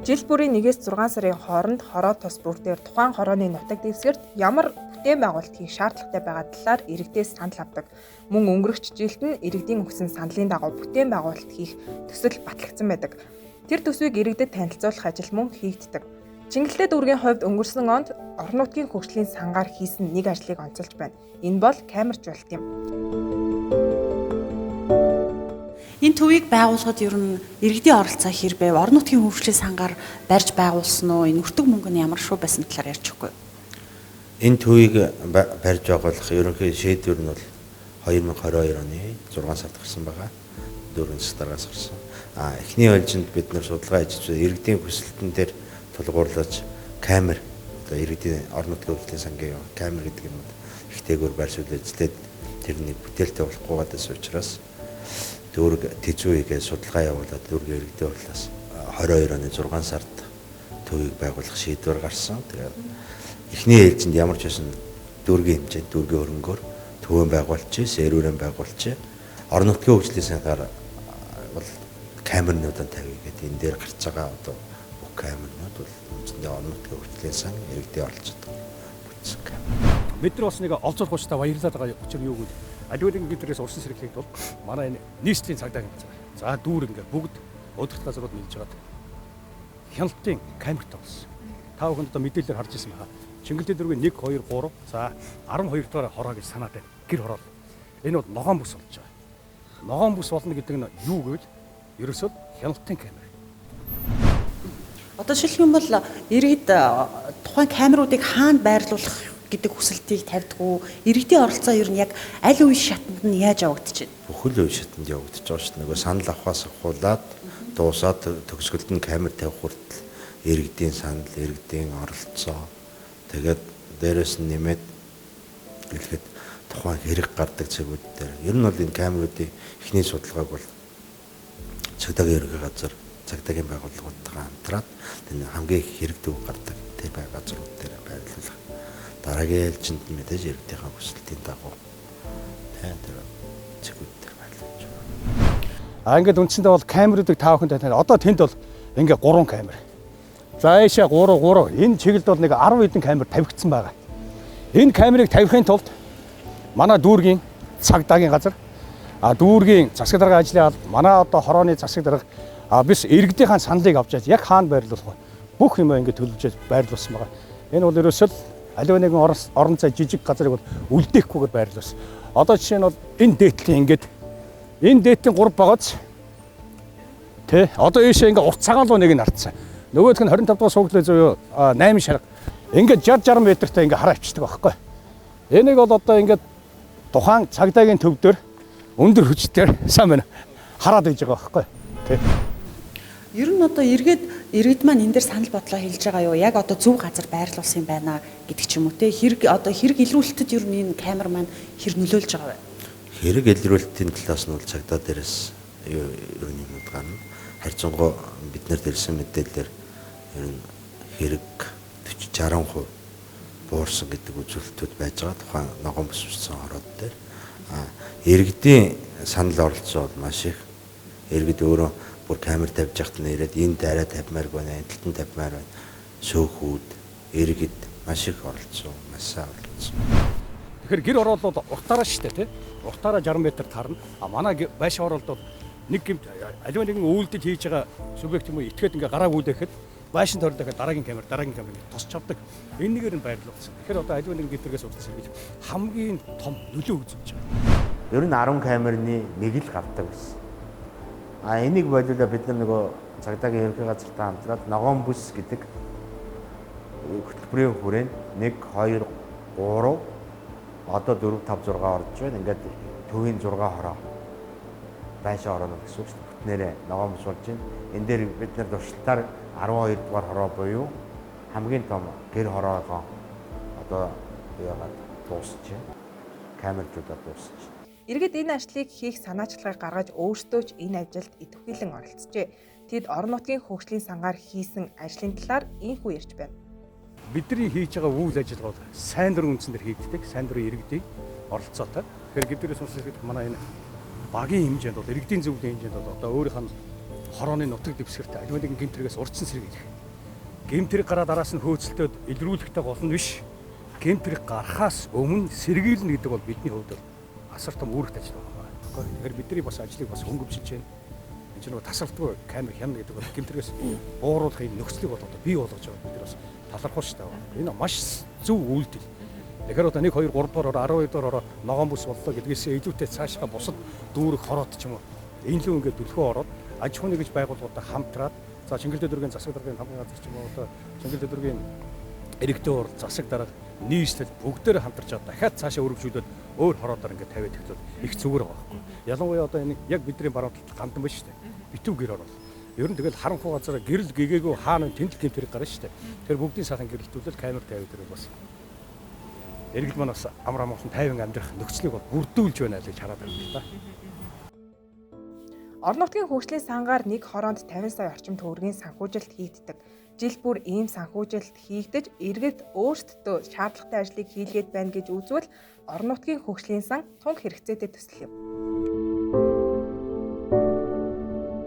Жил бүрийн 1-6 сарын хооронд хороо тос бүр дээр тухайн хорооны нутаг дэвсгэрт ямар бүтээн байгуулалт хийх шаардлагатай байгаа талаар иргэдээс санал авдаг. Мөн өнгөрөх жилд нь иргэдийн өгсөн саналын дагуу бүтээн байгуулалт хийх төсөл батлагдсан байдаг. Тэр төсвийг иргэдэд танилцуулах ажил мөн хийгддэг. Чингэлтэй дүүргийн хувьд өнгөрсөн онд орон нутгийн хөгжлийн сангаар хийсэн нэг ажлыг онцолж байна. Энэ бол камержуулалт юм. Энэ төвийг байгуулахад ер нь иргэдийн оролцоо хэр байв? Орон нутгийн хөгжлийн сангаар барьж байгуулсан уу? Энэ өртөг мөнгө нь ямар шүү байсан талаар ярьж өгөхгүй. Энэ төвийг барьж байгуулах ерөнхий шийдвэр нь бол 2022 оны 6 сард гарсан байгаа. 4 сараас гарсан. Эхний ойлжинд бид нар судалгаа хийж иргэдийн хүсэлтэн дээр тулгуурлаж камер одоо иргэдийн орон нутгийн хөгжлийн сангийн камер гэдэг юм их дээгүүр байршуулж эзлээд тэрний бүтээлтэй болохгүй гадаас учраас дүүрэг тэзүүгээ судалгаа явуулаад дүүргийн иргэдийн хурлаас 22 оны 6 сард төвийг байгуулах шийдвэр гарсан. Тэгээд эхний ээлжинд ямар ч байсан дүүргийн хэмжээнд дүүргийн хөрөнгөөр төвөө байгуулчих, сэрүүрэн байгуулчих. Орон нутгийн хөгжлийн сангаар бол камернуудаа тавья гэдэг энэ дээр гарч байгаа одоо бүх камернууд бол үндсэндээ орон нутгийн хөгжлийн сан иргэдийн оролцоод бүтсэн камер. Бид нар бас нэг олзол хуучтай баярлаад байгаа учир юу гэвэл аливаа гидрэс урсан сэргэлтийг бол манай энэ нийслэлийн цагдаагийн газар. За дүүр ингээд бүгд удирдах газрууд нийлж байгаа. Хяналтын камерт болсон. Та бүхэнд одоо мэдээлэлээр харж ирсэн байгаа. Чингэлтэй дүүргийн 1 2 3 за 12 дугаар хороо гэж санаад байна. Гэр хороо. Энэ бол ногоон бүс болж байгаа. Ногоон бүс болно гэдэг нь юу гэвэл ерөөсөө хяналтын камер. Одоо жишээлх юм бол иргэд тухайн камеруудыг хаана байрлуулах гэдэг хүсэлтийг тавьдгүү. Иргэдийн оролцоо ер нь яг аль үе шатанд нь яаж явагдаж байна? Бүхэл үе шатанд явагдаж байгаа шүү дээ. Нөгөө санал авахаас ахуулаад дуусаад төгсгөлд нь камер тавих хүртэл иргэдийн санал, иргэдийн оролцоо тэгээд дээрээс нь нэмээд хэлэхэд тухайн хэрэг гардаг цагууд дээр ер нь бол энэ камеруудын эхний судалгааг бол цагдаагийн ерөнхий газар, цагдаагийн байгууллагуудтайгаа хамтраад энэ хамгийн их хэрэг төв гардаг тэр газрууд дээр байрлуулах. Дараагийн ээлжинд мэдээж иргэдийн хүсэлтийн дагуу тэр цэгүүд дээр байрлуулж байна. Ингээд үндсэндээ бол камеруудыг та бүхэнд тань. Одоо тэнд бол ингээд 3 камер. За ийшээ 3. Энэ чиглэлд бол нэг 10 хэдэн камер тавигдсан байгаа. Энэ камерыг тавихын тулд манай дүүргийн цагдаагийн газар дүүргийн засаг дарга ажлын алба манай одоо хорооны засаг дарга бис иргэдийн саналыг авч яаж яг хаана байрлуулах вэ? Бүх юм ингээд төлөвлөж байрлуулсан байгаа. Энэ бол ерөөсөө аливаа нэгэн орон зай жижиг газрыг бол үлдээхгүйгээр байрлуулсан. Одоо жишээ нь бол энэ дээдлийн ингээд энэ дээдлийн 3 байгааз тэ одоо ийшээ ингээд урт цагаан луу нэг нь артсан. Нөгөөх нь 25 дугаар сууглаа зөө 8 шарга ингээд 60 метртэй ингээд хараа авчдаг байхгүй. Энийг бол одоо ингээд тухайн цагдаагийн төв дээр өндөр хүчээр сайн байна хараад иж байгаа байхгүй. Тэ. Ер нь одоо иргэд маань энэ дээр санал бодлоо хэлж байгаа юу? Яг одоо зөв газар байрлуулсан юм байна гэдэг ч юм уу те. Хэрэг илрүүлэлтэд ер нь энэ камер маань хэр нөлөөлж байгаа вэ? Хэрэг илрүүлэлтийн талаас нь бол цагдаа дээрээс ер нь юмуд гарна. Харьцангуй бид нар дэрсэн мэдээлэлээр ер нь хэрэг 40-60% буурсан гэдэг үзүүлэлтүүд байж байгаа. Тухайн ногоон бүс үссэн хороод дээр иргэдийн санал оролцоо бол маш их. Иргэд өөрөө бүр камер тавьж яхад нэрээд энэ дараа тавьмаар байна, энэ талтан тавьмаар байна. Сөөхүүд, иргэд маш их оролцсон, маш сайн оролцсон. Тэгэхээр гэр орол бол уртаараа шүү дээ, тий? Уртаараа 60 м тарна. Манай байшин оролд бол нэг гэмт аливаа нэгэн үйлдэл хийж байгаа субъект юм уу итгээд ингээ гараа гүйдэхэд байшин торлоход дараагийн камер тосч авдаг. Энэ нэгээр нь байрлуулсан. Тэгэхээр одоо аливаа нэгэн гэдрэгээс урдсан гэж хамгийн том нөлөө үзүүлж байгаа. Ер нь 10 камерны нэг л гардаг байсан. Энийг болиулаа бид нар нөгөө цагдаагийн ерөнхий газартай хамтраад ногоон бүс гэдэг хөтөлбөрийн хүрээнд 1 2 3 одоо 4 5 6 орж байна. Ингээд төвийн 6 хороо байшин орооно гэсэн үг шүү дээ. Бүтнээрээ ногоон бүс болж байна. Энэ дээр бид нар туршилтаар 12 дугаар хороо буюу хамгийн том гэр хороогоо одоо яагаад дуусч байна. Камерчуудаа дуусч байна. Иргэд энэ ажлыг хийх санаачлагыг гаргаж өөрсдөө ч энэ ажилд идэвхжүүлэн оролцжээ. Тэд орон нутгийн хөгжлийн сангаар хийсэн ажлын талаар ийхүү ярьж байна. Бидний хийж байгаа үйл ажиллагаа бол сайн дурын үндсэн дээр хийгддэг. Сайн дурын иргэдийн оролцоотой. Тэгэхээр гидэрээс сонсож манай энэ багийн хэмжээнд бол иргэдийн зөвлөлийн хэмжээнд бол одоо өөрийнх нь хорооны нутаг дэвсгэрт аливаа нэгэн гэмтрэгээс урдсан сэргийлэх гэмтрэг гараад араас нь хөөцөлтөд илрүүлэхтэй гол нь биш. Гэмтрэг гарахаас өмнө сэргийлнэ гэдэг бол бидний хувьд асар том үүрэгт ажил байна. Тэгэхээр бидний бас ажлыг бас хөнгөвшилж байна. Энэ ч нэг тасалдгүй камер хямна гэдэг бол гэмтрэгээс бууруулахын нөхцөлийг бол одоо бий болгож байгаа. Бид нар бас талархах шүү дээ. Энэ маш зөв үйлдэл. Тэгэхээр одоо 1 2 3 дугаар 12 дугаар ногоон бүс боллоо гэдгээс илүүтэй цаашгаа бусад дүүрэг хороод ч юм уу энэ л ингээд төлхөө ороод аж ахуйн нэгж байгууллагуудаа хамтраад за Шингэлдээ дүүргийн засаг даргын хамгийн газар ч юм уу одоо Шингэлдээ дүүргийн иргэдийн урал засаг дарга нийслэл бүгдээрээ хамтарч байгаа дахиад цаашаа өргөжүүлээд өөр хороодоор ингээд тавиад ихлээр их зүгээр байгаа байхгүй. Ялангуяа одоо энэ яг бидний баруун гандан байна шүү дээ. Битүү гэр орол. Ер нь тэгэл харанхуй газараа гэрэл гэгээгүй хаана тэмдэг гэмтэрэг гарна шүү дээ. Тэр бүгдийн сайхан гэрэлтүүлэл камер тавиад ирэх бас иргэд маань бас амар амгалан тайван амьдрах нөхцөлийг бол бүрдүүлж байна гэж хараад байна л да. Орон нутгийн хөгжлийн сангаар нэг хороонд 50 сая орчим төгрөгийн санхүүжилт хийгддэг. Жил бүр ийм санхүүжилт хийгдэж иргэд өөрсдөө шаардлагатай ажлыг хийлгээд байна гэж үзвэл орон нутгийн хөгжлийн сан тунх хэрэгцээтэй төсөл юм.